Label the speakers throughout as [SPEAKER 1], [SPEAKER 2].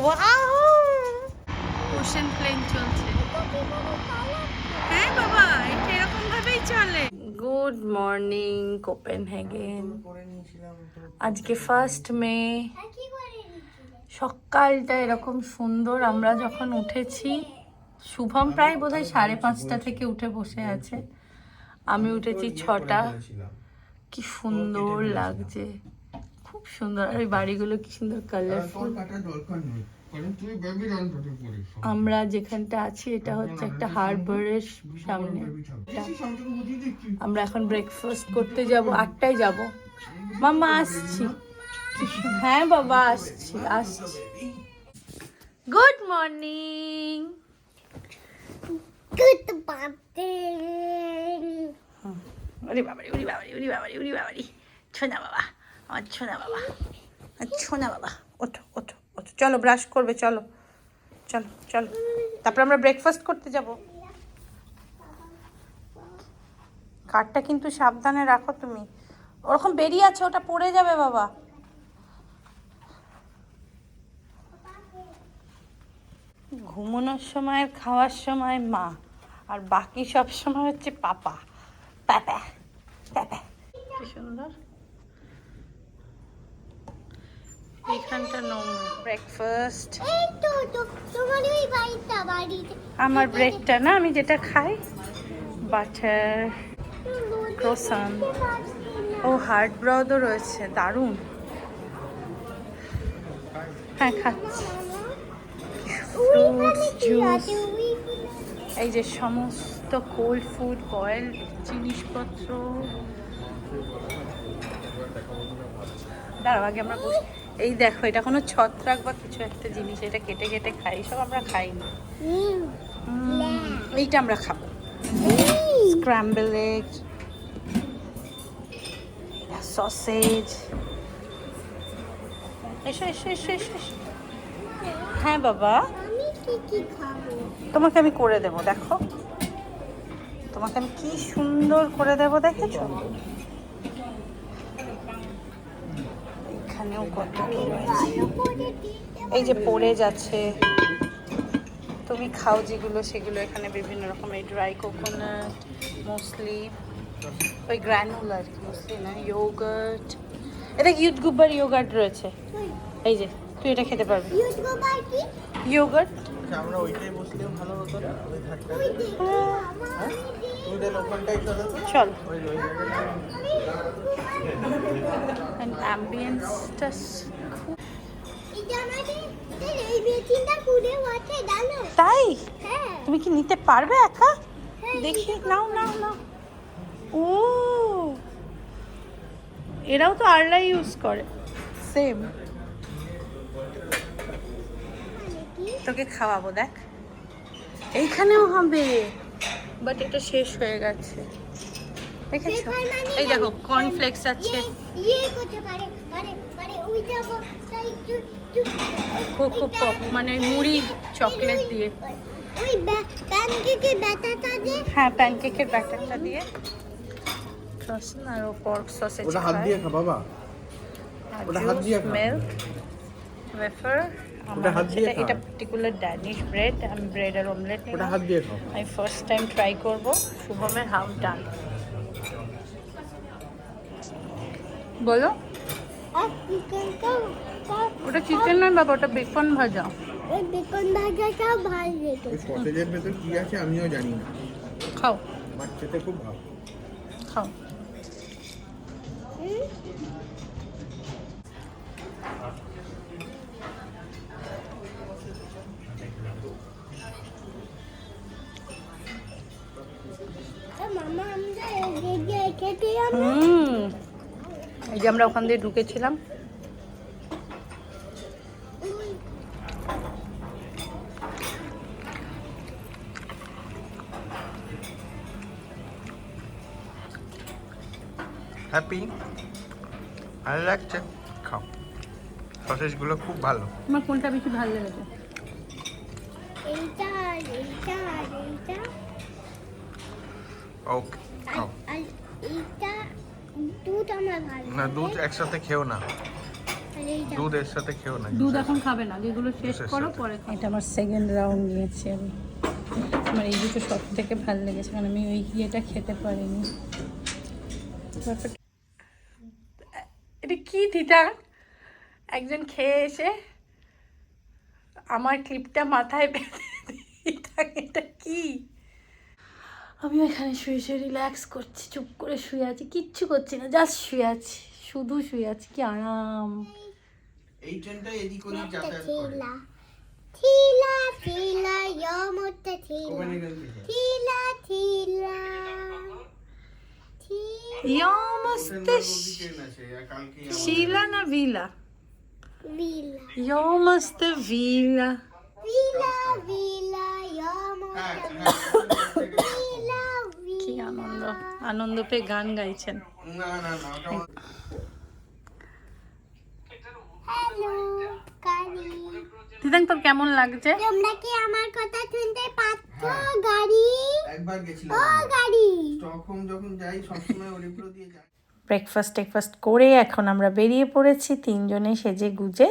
[SPEAKER 1] Wow, ocean plane চলছে। হ্যাঁ বাবা, এটা এরকম ভাবেই চলে। Good morning Copenhagen. আজকে 1 মে। সকালটা এরকম সুন্দর। আমরা যখন উঠেছি, শুভম প্রায় বোধহয় 5:30 থেকে উঠে বসে আছে। আমি উঠেছি 6টা। কি সুন্দর লাগছে, খুব সুন্দর। আর ওই বাড়িগুলো কি সুন্দর কালারফুল। আমরা যেখানটা আছি এটা হচ্ছে একটা হারবারের সামনে। আমরা এখন ব্রেকফাস্ট করতে যাব, 8টায় যাব। মাম্মা আসছি। হ্যাঁ বাবা আসছি আসছি। Good morning.
[SPEAKER 2] Good morning.
[SPEAKER 1] ওরে বাবারি, ওরে বাবারি, ওরে বাবারি, ওরে বাবারি। ছোনা বাবা, আমার ছোনা বাবা, ছোনা বাবা। ওঠো ওঠো ওঠো, চলো ব্রাশ করবে, চলো চলো চলো। তারপর আমরা ব্রেকফাস্ট করতে যাব। কার্ডটা কিন্তু সাবধানে রাখো তুমি। ওরকম বেরিয়ে আছে, ওটা পড়ে যাবে বাবা। ঘুমানোর সময়, খাওয়ার সময় মা, আর বাকি সব সময় হচ্ছে পাপা। পাপা পাপা। কি সুন্দর এইখানটা। নোংরা। ব্রেকফাস্ট।
[SPEAKER 2] এই তো তোমার ওই বাড়িতে
[SPEAKER 1] আমার ব্রেকটা না, আমি যেটা খাই, বাটার ক্রোসান। ও হার্ড ব্রাউডও রয়েছে, দারুণ। হ্যাঁ খাচ্ছি। ফ্রুটস জুস, এই যে সমস্ত কোল্ড ফুড, বয়েলড জিনিসপত্র। দাঁড়াও আগে আমরা বসি। এই দেখো, এটা কোনো ছত্রাক বা কিছু একটা জিনিস, এটা কেটে কেটে খাই। সব আমরা খাই না। এইটা আমরা খাবো। Scramble egg, sausage. এসো এসো এসো এসো এসো। হ্যাঁ বাবা,
[SPEAKER 2] আমি কি খাবো?
[SPEAKER 1] তোমাকে আমি করে দেবো, দেখো তোমাকে আমি কি সুন্দর করে দেবো, দেখেছো? এখানেও কত কি রয়েছে। এই যে পড়ে যাচ্ছে, তুমি খাও যেগুলো সেগুলো। এখানে বিভিন্ন রকমের ড্রাই কোকোনাট, মুসলি, ওই গ্রানুলার মুসলি না, ইয়োগার্ট। এটা ইউটগুবার ইয়োগার্ট রয়েছে। এই যে তুই এটা খেতে পারবি। ইয়োগার্ট।
[SPEAKER 3] আমরা ওইটাই বসলেও ভালো হতো না, ওই ধারটা। ওইটা ওখানটাই চলে তো।
[SPEAKER 1] চল।
[SPEAKER 3] ওই ওই
[SPEAKER 1] And ambience-টা খুব। তাই তুমি কি নিতে পারবে একা? দেখি, নাও নাও নাও। ও, এরাও তো আরলা ইউজ করে, সেম। তোকে খাওয়াবো, দেখ এইখানেও হবে, বাট এটা শেষ হয়ে গেছে, দেখেছো? এই দেখো কর্নফ্লেক্স আছে, কোকো পপ মানে মুড়ি চকলেট দিয়ে। হ্যাঁ, প্যানকেকের ব্যাটারটা দিয়ে ক্রসন আর পর্ক সসেজ।
[SPEAKER 3] ওটা হাত দিয়ে খা বাবা, ওটা হাত দিয়ে খা।
[SPEAKER 1] Milk wafer.
[SPEAKER 3] ওটা হাত দিয়ে খা।
[SPEAKER 1] এটা পার্টিকুলার ড্যানিশ ব্রেড, আমি ব্রেড আর অমলেট
[SPEAKER 3] ওটা হাত দিয়ে খাও।
[SPEAKER 1] আমি ফার্স্ট টাইম ট্রাই করব শুভমের হাফ ডান। বলো। ওটা চিকেন নয় বাবা, ওটা বেকন ভাজা।
[SPEAKER 2] ওই বেকন ভাজাটাও ভালো লেগেছে।
[SPEAKER 3] ওই সসেজের ভেতর কি আছে আমিও জানি না।
[SPEAKER 1] খাও
[SPEAKER 3] আমার খেতে খুব ভালো।
[SPEAKER 1] খাও।
[SPEAKER 2] মামা আমরা খেতে
[SPEAKER 1] এই যে আমরা ওখান দিয়ে ঢুকেছিলাম।
[SPEAKER 3] হ্যাপি, ভালো লাগছে, খাও। সসেজগুলো খুব ভালো।
[SPEAKER 1] তোমার কোনটা বেশি ভালো লেগেছে?
[SPEAKER 2] এইটা এইটা এইটা
[SPEAKER 3] ওকে খাও।
[SPEAKER 2] আর এইটা দুধ আমার ভালো
[SPEAKER 3] না, দুধ একসাথে খেও না।
[SPEAKER 2] আর এইটা
[SPEAKER 3] দুধ এর সাথে খেও না।
[SPEAKER 1] দুধ এখন খাবে না, যেগুলো শেষ
[SPEAKER 3] juice এর
[SPEAKER 1] করো
[SPEAKER 3] সাথে।
[SPEAKER 1] পরে। এটা আমার সেকেন্ড রাউন্ড নিয়েছি আমি। আমার এই দুটো সব থেকে ভালো লেগেছে, কারণ আমি ওই ইয়েটা খেতে পারিনি। এটা কি দিদা, একজন খেয়ে এসে আমার ক্লিপটা মাথায় বেঁধে এটা কি? আমি এখানে শুয়ে শুয়ে রিল্যাক্স করছি, চুপ করে শুয়ে আছি, কিচ্ছু করছি না, জাস্ট শুয়ে আছি, শুধু শুয়ে আছি, কি আরাম।
[SPEAKER 3] এই ট্রেনটা এদিক ওদিক যাতায়াত করে।
[SPEAKER 2] থিলা থিলা থিলা ইয়ামতে থিলা
[SPEAKER 3] কোপেনহেগেন থেকে।
[SPEAKER 2] থিলা থিলা
[SPEAKER 1] ইয়া মস্ত
[SPEAKER 3] কোপেনহেগেন ট্রেন আছে, আর কালকে
[SPEAKER 1] শিলা না ভিলা?
[SPEAKER 2] ভিলা
[SPEAKER 1] ইয়া মস্ত ভিলা।
[SPEAKER 2] ভিলা ভিলা ইয়ামতে
[SPEAKER 3] হ্যাঁ
[SPEAKER 2] ভিলা
[SPEAKER 1] কি আনন্দ, আনন্দ পেয়ে গান গাইছেন।
[SPEAKER 3] না না না ওটা
[SPEAKER 2] হ্যালো গাড়ি
[SPEAKER 1] দিদাং তোর কেমন লাগছে?
[SPEAKER 2] তোমরা কি আমার কথা শুনতে পাচ্ছ? গাড়ি
[SPEAKER 3] একবার গেছিলাম
[SPEAKER 2] ও গাড়ি
[SPEAKER 3] স্টকহোম যখন যাই সবসময় ওরিপ্লো দিয়ে যাই।
[SPEAKER 1] ব্রেকফাস্ট করে এখন আমরা বেরিয়ে পড়েছি তিনজনে সেজে গুজে।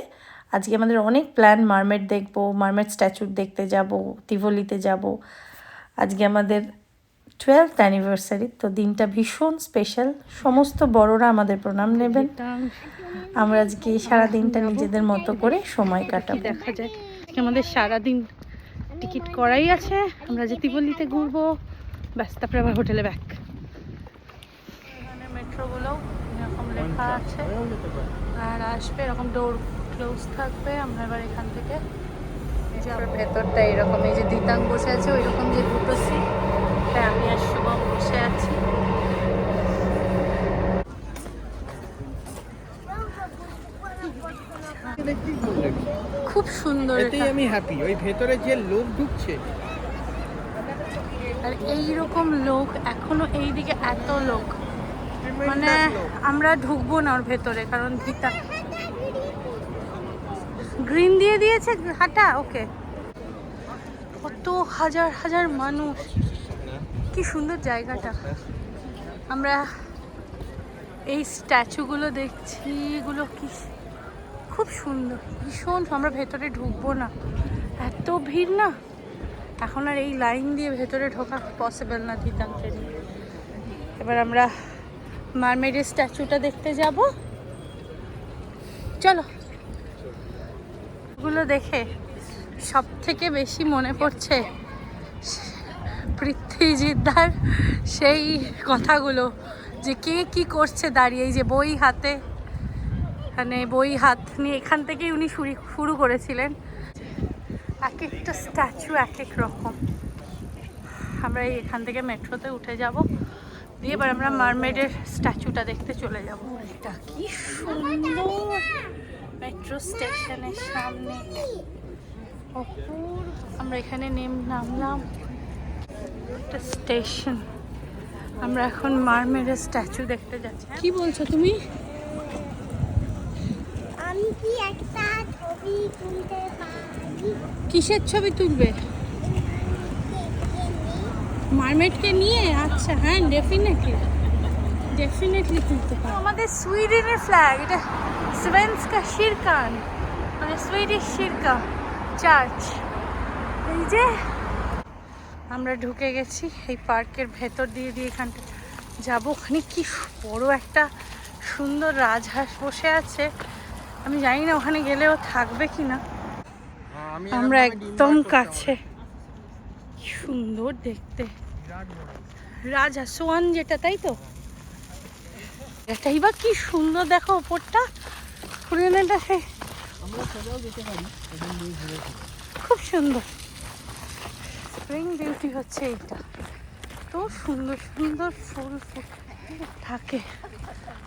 [SPEAKER 1] আজকে আমাদের অনেক প্ল্যান, মারমেড দেখবো, মারমেড স্ট্যাচু দেখতে যাব, তিভলিতে যাব। আজকে আমাদের 12th অ্যানিভার্সারি, তো দিনটা ভীষণ স্পেশাল। সমস্ত বড়রা আমাদের প্রণাম নেবেন। আমরা আজকে সারা দিনটা নিজেদের মতো করে সময় কাটাবো। দেখা যাক, আজকে আমাদের সারাদিন টিকিট করাই আছে, আমরা যে তিভলিতে ঘুরবো, ব্যাস তারপরে আবার হোটেলে ব্যাক। এখানে মেট্রোগুলো এরকম লেখা আছে আর আসবে, এরকম ডোর ক্লোজ থাকবে। আমরা এবার এখান থেকে ভেতরটা এরকম, এই যে দিতাং বসে আছে ওই রকম যে দুটো সিট, তাই আমি আর শুভম বসে আছি। খুব সুন্দর
[SPEAKER 3] এতেই আমি হ্যাপি, ওই ভেতরে যে লোক ঢুকছে।
[SPEAKER 1] আর এইরকম লোক এখনো এইদিকে এত লোক, মানে আমরা ঢুকবো না ওর ভেতরে, কারণ দিতাং গ্রিন দিয়ে দিয়েছে হাঁটা। ওকে, কত হাজার হাজার মানুষ, কি সুন্দর জায়গাটা। আমরা এই স্ট্যাচুগুলো দেখছি, এগুলো কি খুব সুন্দর, ভীষণ। আমরা ভেতরে ঢুকবো না, এত ভিড় না, এখন আর এই লাইন দিয়ে ভেতরে ঢোকা পসিবল না দিতাং ট্রেনে। এবার আমরা মারমেডের স্ট্যাচুটা দেখতে যাব, চলো। এগুলো দেখে সব থেকে বেশি মনে পড়ছে পৃথ্বীজিদ্দার সেই কথাগুলো, যে কে কি করছে দাঁড়িয়ে, এই যে বই হাতে, মানে বই হাত নিয়ে এখান থেকেই উনি শুরু করেছিলেন। এক একটা স্ট্যাচু এক এক রকম। আমরা এখান থেকে মেট্রোতে উঠে যাব, দিয়ে এবার আমরা মারমেডের স্ট্যাচুটা দেখতে চলে যাব। এটা কি সুন্দর, মেট্রো স্টেশনের সামনে অপূর্ব। আমরা এখানে নামলাম, একটা স্টেশন। আমরা এখন মারমেডের স্ট্যাচু দেখতে যাচ্ছি। কি বলছো তুমি?
[SPEAKER 2] আমি কি একটা ছবি তুলতে পারি?
[SPEAKER 1] কিসের ছবি তুলবে? মারমেডকে নিয়ে? আচ্ছা হ্যাঁ, ডেফিনেটলি তুলতে পারো। আমাদের সুইডেনের ফ্ল্যাগ, এটা সুভেন্সকা শিরকান, মানে সুইডিশ শিরকা চার্চ। এই যে আমরা ঢুকে গেছি এই পার্কের ভেতর দিয়ে এখানটা যাবো। ওখানে কি বড় একটা সুন্দর রাজহাঁস বসে আছে, আমি জানি না ওখানে গেলেও থাকবে কি না। আমরা একদম কাছে, সুন্দর দেখতে রাজহাঁস, সোয়ান যেটা, তাই তো? এটাই বা কি সুন্দর, দেখো ওপরটা ফুলেটা, খুব সুন্দর। স্প্রিং বিউটি হচ্ছে এইটা, তো সুন্দর সুন্দর ফুল থাকে,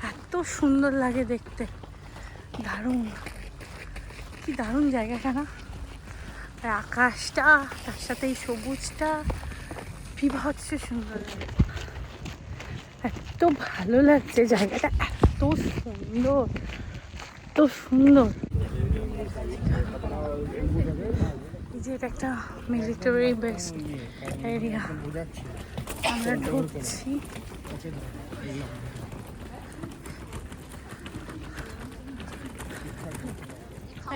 [SPEAKER 1] এত সুন্দর লাগে দেখতে, দারুণ, কি দারুণ জায়গাটা না। আর আকাশটা, তার সাথে এই সবুজটা, বিভৎস সুন্দর লাগে, এত ভালো লাগছে জায়গাটা, এত সুন্দর, এত সুন্দর। যে এটা একটা মিলিটারি বেস এরিয়া, আমরা ঢুকছি।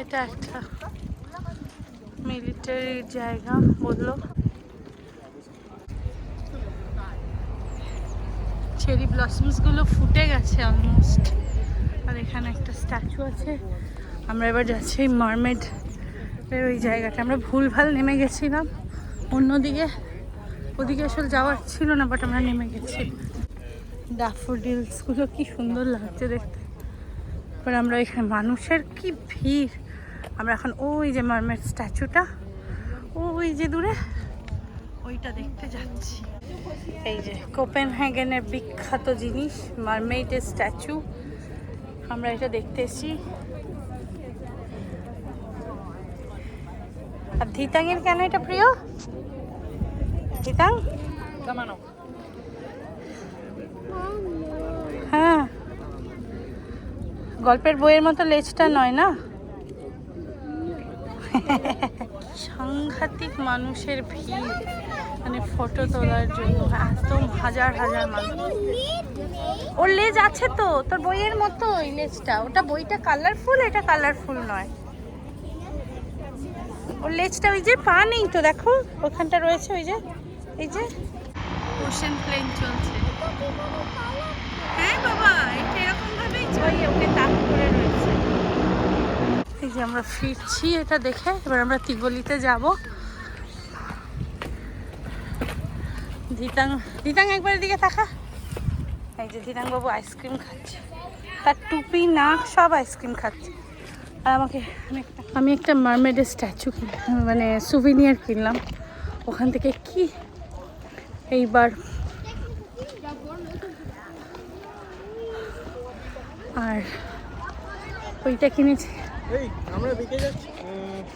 [SPEAKER 1] এটা একটা মিলিটারির জায়গা বললো। চেরি ব্লসমস গুলো ফুটে গেছে অলমোস্ট। আর এখানে একটা স্ট্যাচু আছে। আমরা এবার যাচ্ছি মারমেড এর ওই জায়গাটা। আমরা ভুলভাল নেমে গেছিলাম অন্যদিকে, ওদিকে আসলে যাওয়ার ছিল না, বাট আমরা নেমে গেছি। ড্যাফোডিলস গুলো কি সুন্দর লাগছে দেখতে। এবার আমরা এখানে মানুষের কি ভিড়। আমরা এখন ওই যে মারমেড স্ট্যাচুটা ওই যে দূরে ওইটা দেখতে যাচ্ছি। এই যে কোপেনহেগেনের বিখ্যাত জিনিস মারমেডের স্ট্যাচু, আমরা এটা দেখতে এসেছি। আর ধিতাংয়ের কেন এটা প্রিয়? ধিতাং হ্যাঁ, গল্পের বইয়ের মতো লেজটা নয় না। সাংঘাতিক মানুষের ভিড়, মানে ফটো তোলার জন্য একদম হাজার হাজার মানুষ। ওর লেজ আছে তো, তোর বইয়ের মতো ওই লেজটা। ওটা বইটা কালারফুল, এটা কালারফুল নয়। ওর লেজটা ওই যে পা নেই তো, দেখো ওখানটা রয়েছে ওই যে, এই যে ওশেন প্লেন চলছে। হ্যাঁ বাবা, এটা এরকম ভাবেই ওই ওকে তাক করে রয়েছে। এই যে আমরা ফিরছি এটা দেখে। এবার আমরা তিগলিতে যাব। ধিতাং একবারের দিকে তাকা। এই যে ধিতাং বাবু আইসক্রিম খাচ্ছে, তার টুপি নাক সব আইসক্রিম খাচ্ছে। আর আমি একটা মারমেডের স্ট্যাচু মানে সুভিনিয়ার কিনলাম ওখান থেকে। কি এইবার আর ওইটা কিনেছি।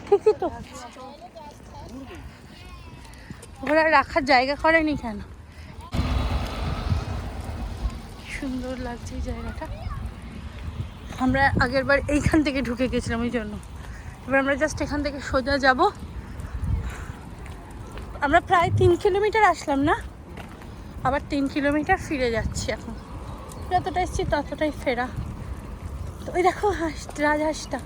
[SPEAKER 1] ঠিকই তো, ওরা রাখার জায়গা করেনি কেন? সুন্দর লাগছে এই জায়গাটা। আমরা আগের বার এইখান থেকে ঢুকে গেছিলাম ওই জন্য। এবার আমরা জাস্ট এখান থেকে সোজা যাব। আমরা প্রায় 3 কিলোমিটার আসলাম না, আবার 3 কিলোমিটার ফিরে যাচ্ছি। এখন যতটা এসছি ততটাই ফেরা। তো ওই দেখো হাঁস, রাজহাঁসটা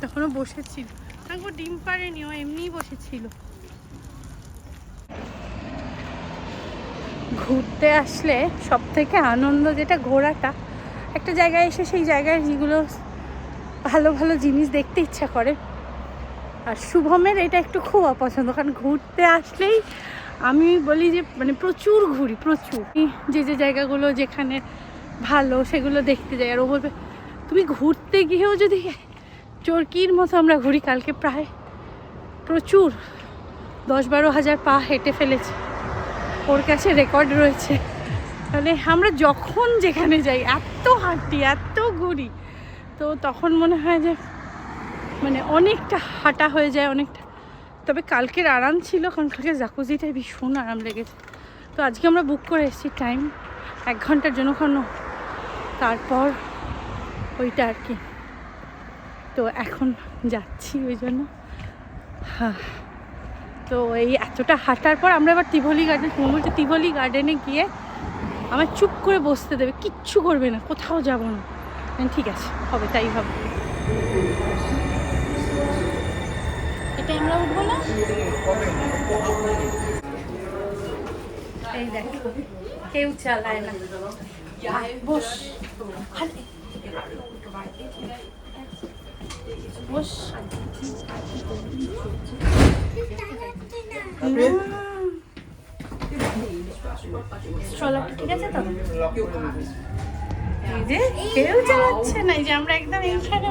[SPEAKER 1] তখনও বসেছিল। তারপর ডিম পারেনি, ও এমনিই বসেছিল। ঘুরতে আসলে সব থেকে আনন্দ যেটা ঘোরাটা, একটা জায়গায় এসে সেই জায়গায় যেগুলো ভালো ভালো জিনিস দেখতে ইচ্ছা করে। আর শুভমের এটা একটু খুব অপছন্দ, কারণ ঘুরতে আসলেই আমি বলি যে মানে প্রচুর ঘুরি, প্রচুর যে যে জায়গাগুলো যেখানে ভালো সেগুলো দেখতে যাই। আর ও বলবে তুমি ঘুরতে গিয়েও যদি চরকির মতো আমরা ঘুরি। কালকে প্রায় প্রচুর 10-12 হাজার পা হেঁটে ফেলেছি, ওর কাছে রেকর্ড রয়েছে। মানে আমরা যখন যেখানে যাই এত হাঁটি, এত ঘুরি, তো তখন মনে হয় যে মানে অনেকটা হাঁটা হয়ে যায় অনেকটা। তবে কালকের আরাম ছিল, কারণ কালকে জাকুজিটাই ভীষণ আরাম লেগেছে। তো আজকে আমরা বুক করে এসেছি টাইম 1 ঘন্টার জন্য, কারণ তারপর ওইটা আর কি। তো এখন যাচ্ছি ওই জন্য। হ্যাঁ, তো এই এতটা হাঁটার পর আমরা এবার তিভলি গার্ডেন, বলছে তিভলি গার্ডেনে গিয়ে আমার চুপ করে বসতে দেবে, কিচ্ছু করবে না, কোথাও যাব না। ঠিক আছে, হবে, তাই হবে। এটা আমরা উঠবো না। এই দেখো কেউ চালায় না, বস বস। ঠিক আছে তো, এই যে কেউ চালাচ্ছে না। এই যে আমরা একদম এইখানে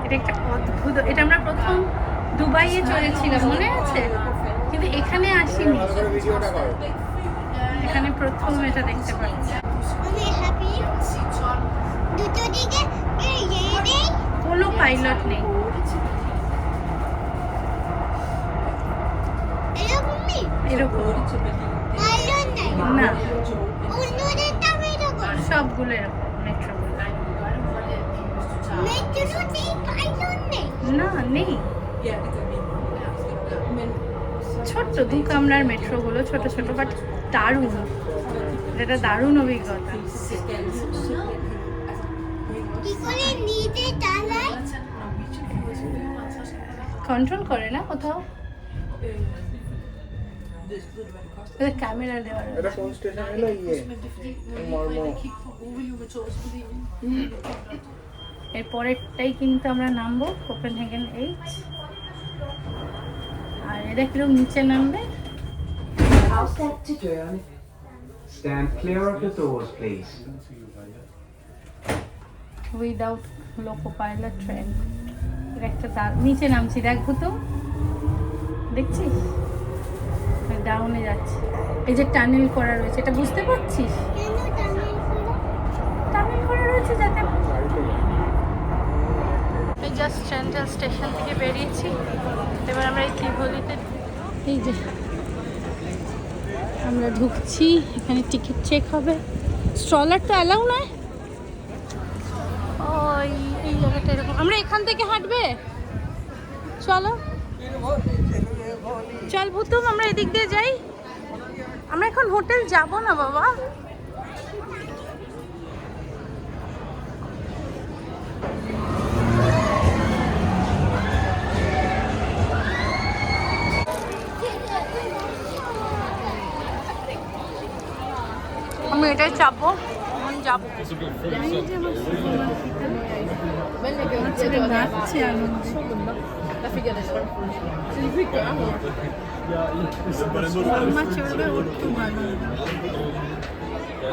[SPEAKER 1] এটা একটা অদ্ভুত। এটা আমরা প্রথম দুবাইয়ে চলেছিলাম, মনে আছে? কিন্তু এখানে আসিনি, এখানে প্রথম এটা দেখতে পাচ্ছি। কোনো পাইলট নেই। এরকম না, সবগুলো এরকম মেট্রোগুলো না, নেই। ছোট্ট 2 কামরার মেট্রোগুলো ছোট ছোট, বাট দারুণ, এটা দারুণ অভিজ্ঞতা।
[SPEAKER 2] কি করে নিজে চালায়?
[SPEAKER 1] কন্ট্রোল করে না কোথাও, ক্যামেরা দেওয়া রয়েছে।
[SPEAKER 3] এটা কোন স্টেশন হলো মর্ম
[SPEAKER 1] এর পরেরটাই কিন্তু আমরা নামবো কোপেনহেগেন এইচ। আর এটা কিরকম নিচে নামবে।
[SPEAKER 4] All set to turn. Stand clear of the doors, please.
[SPEAKER 1] Without loco pilot train. এটা একটা নিচে নামছি, দেখবো তো, দেখছিস ডাউনে যাচ্ছে। এই যে টানেল করা রয়েছে, এটা বুঝতে পারছিস?
[SPEAKER 2] কেন টানেল করে?
[SPEAKER 1] টানেল করা রয়েছে যাতে। এই জাস্ট সেন্ট্রাল স্টেশন থেকে বেরিয়েছি, এবার আমরা এই ত্রিভলিতে, এই যে আমরা ঢুকছি, এখানে টিকিট চেক হবে। স্ট্রলার তো অ্যালাউ নয়। ওই এই জায়গাটা এরকম, আমরা এখান থেকে হাঁটবে, চলো চল ভুতুম, আমরা এদিক দিয়ে যাই। আমরা এখন হোটেল যাব না বাবা, আমি এটাই চাপবো, এখন যাবো। নাচছে আনন্দে।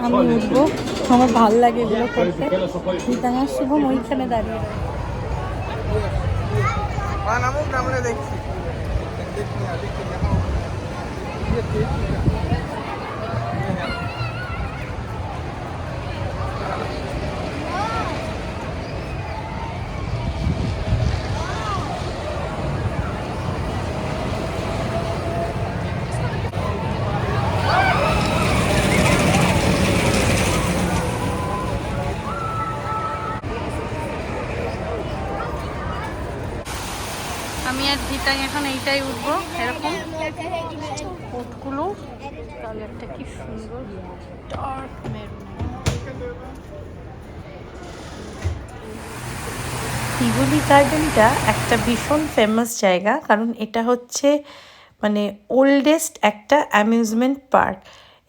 [SPEAKER 1] আমি উঠবো, আমার ভাল লাগে এগুলো করতে। গীতাঙ্গার শুভম ওইখানে দাঁড়িয়ে রয়েছে।
[SPEAKER 3] নামুক না, আমরা দেখছি।
[SPEAKER 1] আমি আর ধিতাং এখন এইটাই উঠবো, এরকম কোটগুলো। কালারটা কি সুন্দর, ডার্ক মেরুন। টিভলি গার্ডেনটা একটা ভীষণ ফেমাস জায়গা, কারণ এটা হচ্ছে মানে ওল্ডেস্ট একটা অ্যামিউজমেন্ট পার্ক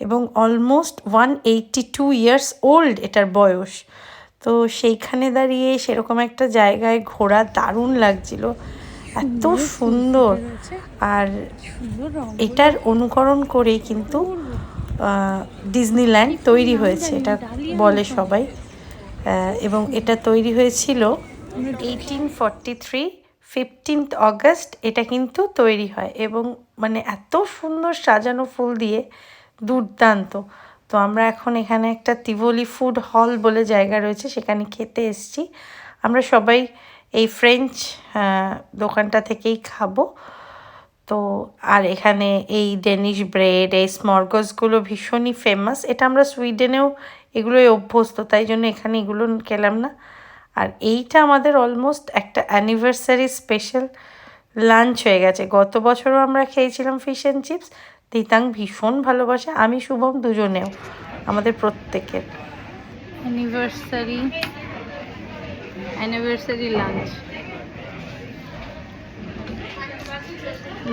[SPEAKER 1] এবং অলমোস্ট 182 ইয়ার্স ওল্ড এটার বয়স। তো সেইখানে দাঁড়িয়ে সেরকম একটা জায়গায় ঘোরা দারুণ লাগছিল, এত সুন্দর। আর এটার অনুকরণ করেই কিন্তু ডিজনিল্যান্ড তৈরি হয়েছে, এটা বলে সবাই। এবং এটা তৈরি হয়েছিল 1843, 15th অগস্ট এটা কিন্তু তৈরি হয়। এবং মানে এত সুন্দর সাজানো ফুল দিয়ে, দুর্দান্ত। তো আমরা এখন এখানে একটা টিভলি ফুড হল বলে জায়গা রয়েছে, সেখানে খেতে এসেছি। আমরা সবাই এই ফ্রেঞ্চ দোকানটা থেকেই খাবো। তো আর এখানে এই ডেনিশ ব্রেড, এই স্মরগসগুলো ভীষণই ফেমাস। এটা আমরা সুইডেনেও এগুলোই অভ্যস্ত, তাই জন্য এখানে এগুলো খেলাম না। আর এইটা আমাদের অলমোস্ট একটা অ্যানিভার্সারি স্পেশাল লাঞ্চ হয়ে গেছে। গত বছরও আমরা খেয়েছিলাম ফিশ অ্যান্ড চিপস। দিতাং ভীষণ ভালোবাসে, আমি শুভম দুজনেও, আমাদের প্রত্যেকের অ্যানিভার্সারি লাঞ্চ।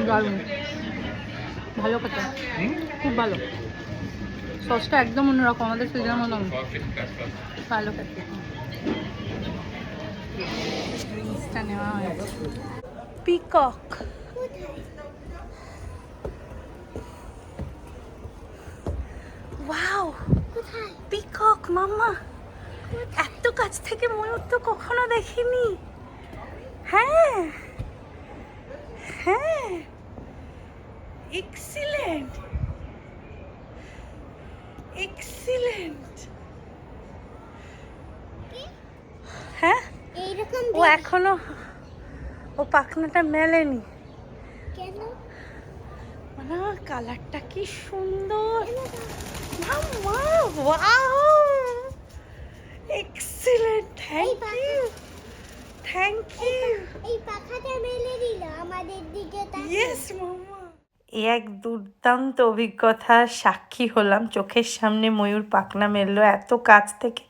[SPEAKER 1] দারুণ ভালো খেতে, খুব ভালো। সসটা একদম অন্যরকম, আমাদের সুইডেনের মতন ভালো খেতে। ড্রিঙ্কসটা নেওয়া হয়েছে। পিকক, ওয়াও, পিকক মাম্মা, এত কাছ থেকে ময়ূর তো কখনো দেখিনি। হ্যাঁ হ্যাঁ, এক্সিলেন্ট এক্সিলেন্ট। হ্যাঁ,
[SPEAKER 2] এইরকম
[SPEAKER 1] ও এখনো ও পাখনাটা মেলেনি
[SPEAKER 2] কেন?
[SPEAKER 1] না, কালারটা কি সুন্দর। Wow, excellent, thank you thank you.
[SPEAKER 2] এই পাখাটা মেলে দিল আমাদের দিকে।
[SPEAKER 1] Yes mamma. এই এক দুর্দান্ত অভিজ্ঞতার সাক্ষী হলাম। চোখের সামনে ময়ূর পাখনা মেললো এত কাছ থেকে,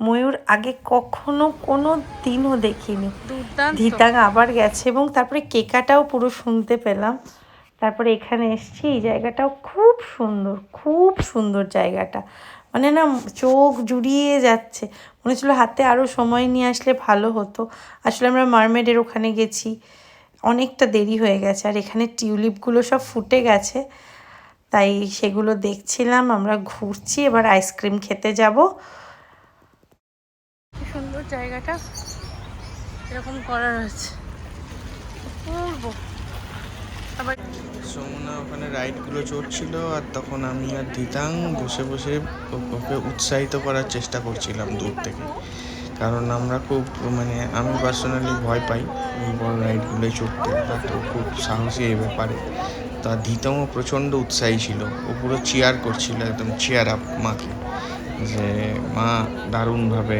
[SPEAKER 1] ময়ূর আগে কখনো কোনো দিনও দেখিনি। ধিতাং আবার গেছে এবং তারপরে কেকাটাও পুরো শুনতে পেলাম। তারপরে এখানে এসেছি, এই জায়গাটাও খুব সুন্দর, খুব সুন্দর জায়গাটা, মানে না চোখ জুড়িয়ে যাচ্ছে। মনে হচ্ছিলো হাতে আরও সময় নিয়ে আসলে ভালো হতো। আসলে আমরা মারমেডের ওখানে গেছি, অনেকটা দেরি হয়ে গেছে, আর এখানে টিউলিপগুলো সব ফুটে গেছে, তাই সেগুলো দেখছিলাম। আমরা ঘুরছি, এবার আইসক্রিম খেতে যাব। কি সুন্দর জায়গাটা, এরকম করা রয়েছে, পূর্ব। আবার
[SPEAKER 3] সোমনা ওখানে রাইডগুলো চড়ছিল, আর তখন আমি আর ধিতাং বসে বসে ওকে উৎসাহিত করার চেষ্টা করছিলাম দূর থেকে, কারণ আমরা খুব মানে আমি পার্সোনালি ভয় পাই এই বড় রাইডগুলোয় চড়তে, তো খুব সাহসী এই ব্যাপারে। তা ধিতাংও প্রচণ্ড উৎসাহী ছিল, ও পুরো চিয়ার করছিল, একদম চিয়ার আপ মাকে, যে মা দারুণভাবে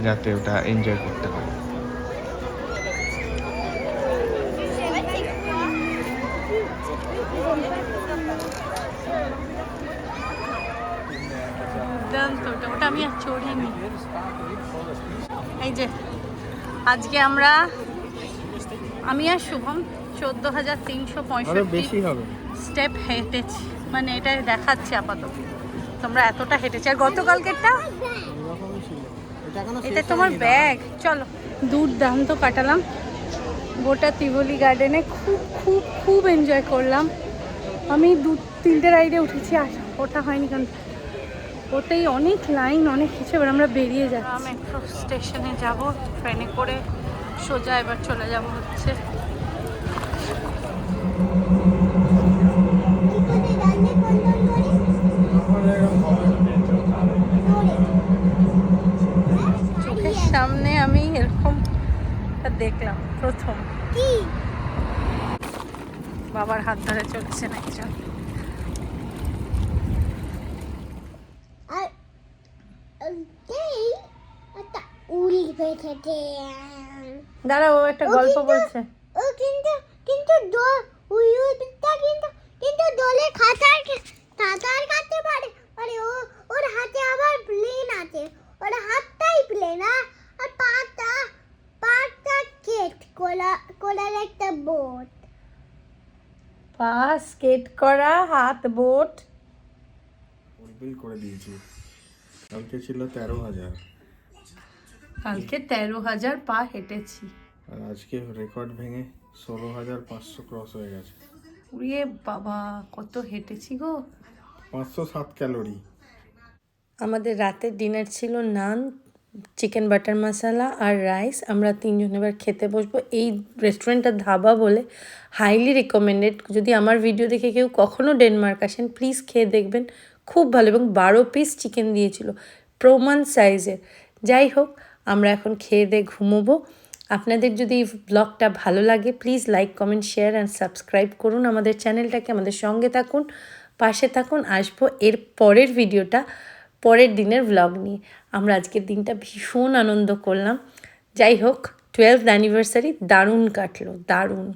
[SPEAKER 3] যাতে ওটা এনজয় করতে পারে।
[SPEAKER 1] ওটা আমি আর চড়িনি। এই যে আজকে আমি আর শুভম 14,365 স্টেপ হেঁটেছি, মানে এটা দেখাচ্ছি আপাতত। তোমরা এতটা হেঁটেছি, আর গতকালকেরটা এটা তোমার ব্যাগ। চলো, দুর্দান্ত কাটালাম গোটা ত্রিবলি গার্ডেনে, খুব খুব খুব এনজয় করলাম। আমি 2-3টে রাইডে উঠেছি, আর ওঠা হয়নি কারণ ওতেই অনেক লাইন, অনেক কিছু। এবার আমরা বেরিয়ে যাচ্ছি, মেট্রো স্টেশনে যাব, ট্রেনে করে সোজা এবার চলে যাব হচ্ছে চোখের সামনে। আমি এরকম দেখলাম প্রথম, বাবার হাত ধরে চলছে না একজন। দাঁড়াও, ও একটা গল্প বলছে।
[SPEAKER 2] ও কিন্তু কিন্তু কিন্তু দোলে খাতার কাটতে পারে, মানে ওর হাতে আবার প্লেন আছে, ওর হাতটাই প্লেন, আর পাটা কেট কোলার একটা বোট,
[SPEAKER 1] পা স্কেট করা, হাত বোট।
[SPEAKER 3] বিল করে দিয়েছি, কালকে ছিল 13,000,
[SPEAKER 1] কালকে 13,000 পা হেঁটেছি,
[SPEAKER 3] আর আজকে রেকর্ড ভেঙে 16,500 ক্রস হয়ে গেছে।
[SPEAKER 1] উড়িয়ে বাবা, কত হেঁটেছি গো।
[SPEAKER 3] 507 ক্যালোরি।
[SPEAKER 1] আমাদের রাতের ডিনার ছিল নান, চিকেন বাটার মশলা আর রাইস। আমরা 3 জন এবার খেতে বসবো। এই রেস্টুরেন্টটা ধাবা বলে, হাইলি রিকমেন্ডেড। যদি আমার ভিডিও দেখে কেউ কখনও ডেনমার্ক আসেন, প্লিজ খেয়ে দেখবেন, খুব ভালো। এবং 12 পিস চিকেন দিয়েছিল, প্রমাণ সাইজের। যাই হোক, আমরা এখন খেয়ে দিয়ে ঘুমোবো। আপনাদের যদি এই ব্লগটা ভালো লাগে, please like, comment, share and subscribe করুন আমাদের চ্যানেলটাকে। আমাদের সঙ্গে থাকুন, পাশে থাকুন। আসবো এর পরের ভিডিওটা পরের দিনের ব্লগ নিয়ে। আমরা আজকের দিনটা ভীষণ আনন্দ করলাম। যাই হোক, 12th অ্যানিভার্সারি দারুণ কাটলো, দারুণ।